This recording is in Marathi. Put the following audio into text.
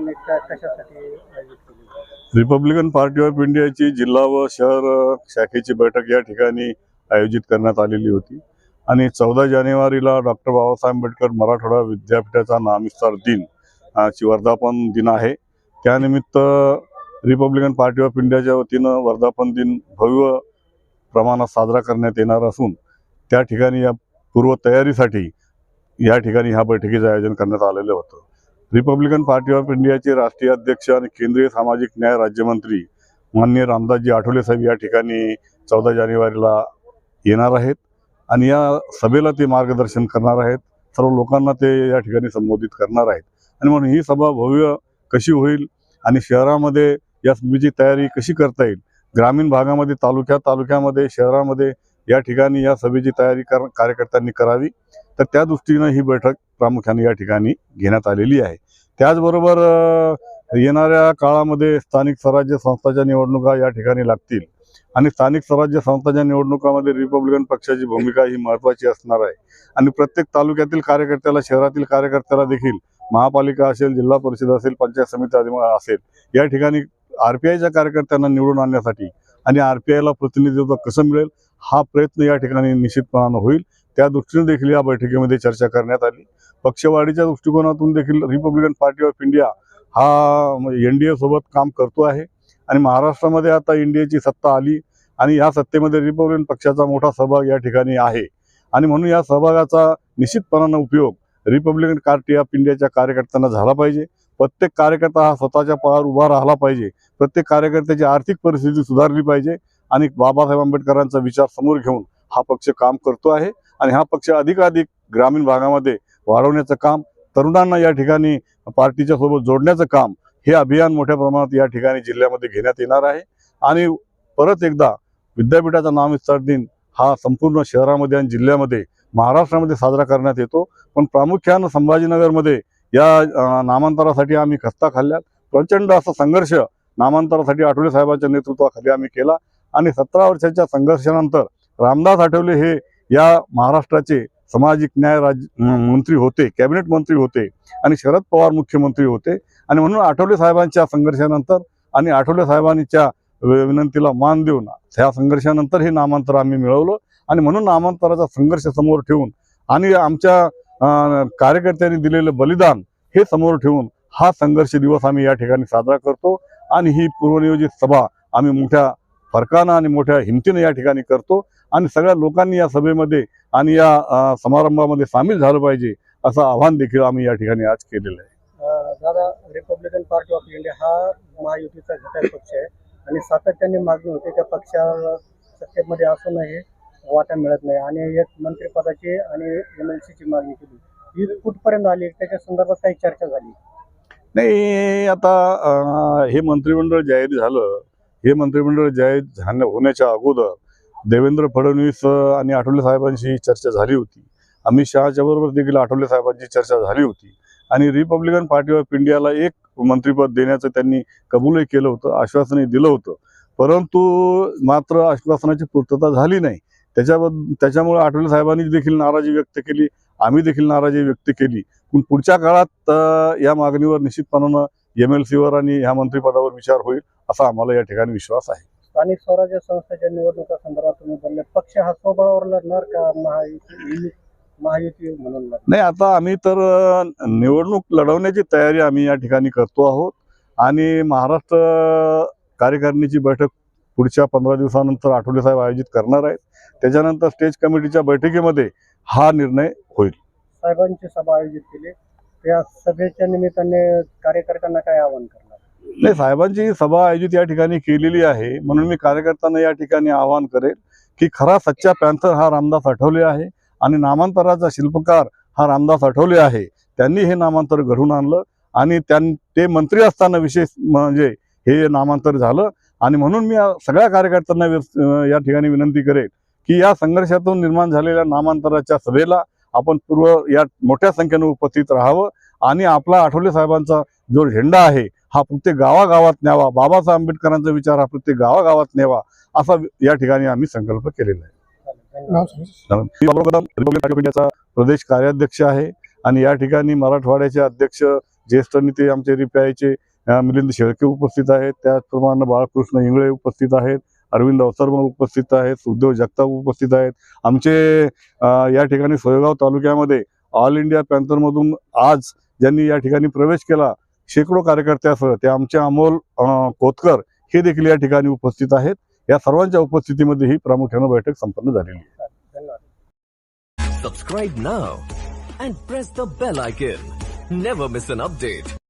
संमेलन कशासाठी आयोजित केले? रिपब्लिकन पार्टी ऑफ इंडियाची जिल्हा व शहर शाखेची बैठक या ठिकाणी आयोजित करण्यात आलेली होती आणि 14 जानेवारीला डॉक्टर बाबासाहेब आंबेडकर मराठवाडा विद्यापीठाचा नामविस्तार दिन ची वर्धापन दिन आहे। त्यानिमित्त रिपब्लिकन पार्टी ऑफ इंडियाच्या वतीनं वर्धापन दिन भव्य प्रमाणात साजरा करण्यात येणार असून त्या ठिकाणी या पूर्व तयारीसाठी या ठिकाणी ह्या बैठकीचं आयोजन करण्यात आलेलं होतं। रिपब्लिकन पार्टी ऑफ इंडियाचे राष्ट्रीय अध्यक्ष आणि केंद्रीय सामाजिक न्याय राज्यमंत्री माननीय रामदासजी आठवले साहेब या ठिकाणी 14 जानेवारीला येणार आहेत आणि या सभेला ते मार्गदर्शन करणार आहेत। सर्व लोकांना ते या ठिकाणी संबोधित करणार आहेत आणि म्हणून ही सभा भव्य कशी होईल आणि शहरामध्ये या सभेची तयारी कशी करता येईल, ग्रामीण भागामध्ये तालुक्यामध्ये शहरामध्ये या ठिकाणी या सभेची तयारी कार्यकर्त्यांनी करावी, तर त्या दृष्टीने ही बैठक प्रामुख्याने या ठिकाणी घेण्यात आलेली आहे। त्याचबरोबर येणाऱ्या काळामध्ये स्थानिक स्वराज्य संस्थांच्या निवडणुका या ठिकाणी लागतील आणि स्थानिक स्वराज्य संस्थांच्या निवडणुकामध्ये रिपब्लिकन पक्षाची भूमिका ही महत्त्वाची असणार आहे आणि प्रत्येक तालुक्यातील कार्यकर्त्याला, शहरातील कार्यकर्त्याला देखील महापालिका असेल, जिल्हा परिषद असेल, पंचायत समिती असेल, या ठिकाणी RPIच्या कार्यकर्त्यांना निवडून आणण्यासाठी आणि RPIला प्रतिनिधित्व कसं मिळेल हा प्रयत्न या ठिकाणी निश्चितपणाने होईल। त्या दृष्टीने देखील या बैठकीमध्ये चर्चा करण्यात आली। पक्षवाढीच्या दृष्टिकोनातून देखील रिपब्लिकन पार्टी ऑफ इंडिया हा NDA सोबत काम करतो आहे आणि महाराष्ट्रामध्ये आता NDAची सत्ता आली आणि या सत्तेमध्ये रिपब्लिकन पक्षाचा मोठा सहभाग या ठिकाणी आहे आणि म्हणून या सहभागाचा निश्चितपणाने उपयोग रिपब्लिकन पार्टी ऑफ इंडियाच्या कार्यकर्त्यांना झाला पाहिजे। प्रत्येक कार्यकर्ता हा स्वतःच्या पायावर उभा राहिला पाहिजे, प्रत्येक कार्यकर्त्याची आर्थिक परिस्थिती सुधारली पाहिजे आणि बाबासाहेब आंबेडकरांचा विचार समोर घेऊन हा पक्ष काम करतो आहे आणि हा पक्ष अधिकाधिक ग्रामीण भागामध्ये वाढवण्याचं काम, तरुणांना या ठिकाणी पार्टीच्या सोबत जोडण्याचं काम, हे अभियान मोठ्या प्रमाणात या ठिकाणी जिल्ह्यामध्ये घेण्यात येणार आहे आणि परत एकदा विद्यापीठाचा नामविस्तार दिन हा संपूर्ण शहरामध्ये आणि जिल्ह्यामध्ये महाराष्ट्रामध्ये साजरा करण्यात येतो। पण प्रामुख्याने संभाजीनगरमध्ये या नामांतरासाठी आम्ही खस्ता खाल्ल्यात। प्रचंड असा संघर्ष नामांतरासाठी आठवले साहेबांच्या नेतृत्वाखाली आम्ही केला आणि 17 वर्षाच्या संघर्षानंतर रामदास आठवले हे या महाराष्ट्राचे सामाजिक न्याय मंत्री होते, कॅबिनेट मंत्री होते आणि शरद पवार मुख्यमंत्री होते आणि म्हणून आठवले साहेबांच्या संघर्षानंतर आणि आठवले साहेबांच्या विनंतीला मान देऊन ह्या संघर्षानंतर हे नामांतर आम्ही मिळवलं आणि म्हणून नामांतराचा संघर्ष समोर ठेवून आणि आमच्या कार्यकर्त्यांनी दिलेलं बलिदान हे समोर ठेवून हा संघर्ष दिवस आम्ही या ठिकाणी साजरा करतो आणि ही पूर्वनियोजित सभा आम्ही मोठ्या फरकानं आणि मोठ्या हिमतीने या ठिकाणी करतो आणि सगळ्या लोकांनी या सभेमध्ये आणि या समारंभामध्ये सामील झालं पाहिजे असं आवाहन देखील आम्ही या ठिकाणी आज केलेलं आहे। दादा, रिपब्लिकन पार्टी ऑफ इंडिया हा महायुतीचा घटक पक्ष आहे आणि सातत्याने मागणी होते त्या पक्षाला सत्तेमध्ये असूनही वाटा मिळत नाही आणि एक मंत्रिपदाची आणि MLCची मागणी केली, ही कुठपर्यंत आली, त्याच्या संदर्भात काही चर्चा झाली? नाही, आता हे मंत्रिमंडळ जाहीर झालं, हे मंत्रिमंडळ जाहीर होण्याच्या अगोदर देवेंद्र फडणवीस आणि आठवले साहेबांशी चर्चा झाली होती। अमित शहाच्या बरोबर देखील आठवले साहेबांची चर्चा झाली होती आणि रिपब्लिकन पार्टी ऑफ इंडियाला एक मंत्रिपद देण्याचं त्यांनी कबूलही केलं होतं, आश्वासनही दिलं होतं, परंतु मात्र आश्वासनाची पूर्तता झाली नाही। त्याच्यामुळे आठवले साहेबांनी देखील नाराजी व्यक्त केली, आम्ही देखील नाराजी व्यक्त केली। पण पुढच्या काळात या मागणीवर निश्चितपणानं MLCवर आणि ह्या मंत्रिपदावर विचार होईल असा आम्हाला या ठिकाणी विश्वास आहे। स्थानिक स्वराज्य संस्थेच्या निवडणुका संदर्भात तुम्ही बोलले, पक्ष हा स्वबळावर लढणार का महायुती म्हणून? नाही, आता आम्ही तर निवडणूक लढवण्याची तयारी आम्ही या ठिकाणी करतो आहोत आणि महाराष्ट्र कार्यकारिणीची बैठक पुढच्या 15 दिवसानंतर आठवले साहेब आयोजित करणार आहेत। त्याच्यानंतर स्टेज कमिटीच्या बैठकीमध्ये हा निर्णय होईल। साहेबांची सभा आयोजित केली, त्या सभेच्या निमित्ताने कार्यकर्त्यांना काय आवाहन करणार? नाही, साहेबांची सभा आयोजित या ठिकाणी केलेली आहे म्हणून मी कार्यकर्त्यांना या ठिकाणी आवाहन करेल की खरा सच्चा पॅन्थर हा रामदास आठवले आहे आणि नामांतराचा शिल्पकार हा रामदास आठवले आहे। त्यांनी हे नामांतर घडवून आणलं आणि ते मंत्री असताना विशेष म्हणजे हे नामांतर झालं आणि म्हणून मी सगळ्या कार्यकर्त्यांना या ठिकाणी विनंती करेल की या संघर्षातून निर्माण झालेल्या नामांतराच्या सभेला आपण या मोठ्या संख्येने उपस्थित राहावं आणि आपला आठवले साहेबांचा जो झेंडा आहे हा प्रत्येक गावागावात न्यावा, बाबासाहेब आंबेडकरांचा विचार हा प्रत्येक गावागावात न्यावा असा या ठिकाणी आम्ही संकल्प केलेला आहे। रिपब्लिकन पार्टी ऑफ इंडियाचा प्रदेश कार्याध्यक्ष आहे आणि या ठिकाणी मराठवाड्याचे अध्यक्ष ज्येष्ठ नेते आमचे रिपाईचे मिलिंद शेळके उपस्थित आहेत, त्याचप्रमाणे बाळकृष्ण इंगळे उपस्थित आहेत, अरविंद अवसरकर उपस्थित आहेत, सुखदेव जगताप उपस्थित आहेत. आमचे या ठिकाणी सोयगाव तालुक्यामध्ये ऑल इंडिया पॅन्थरमधून आज ज्यांनी या ठिकाणी प्रवेश केला शेकडो कार्यकर्त्यासह ते आमचे अमोल कोतकर हे देखील या ठिकाणी उपस्थित आहेत. या सर्वांच्या उपस्थितीमध्ये ही प्रामुख्याने बैठक संपन्न झालेली आहे. धन्यवाद. Subscribe now and press the bell icon. Never miss an update.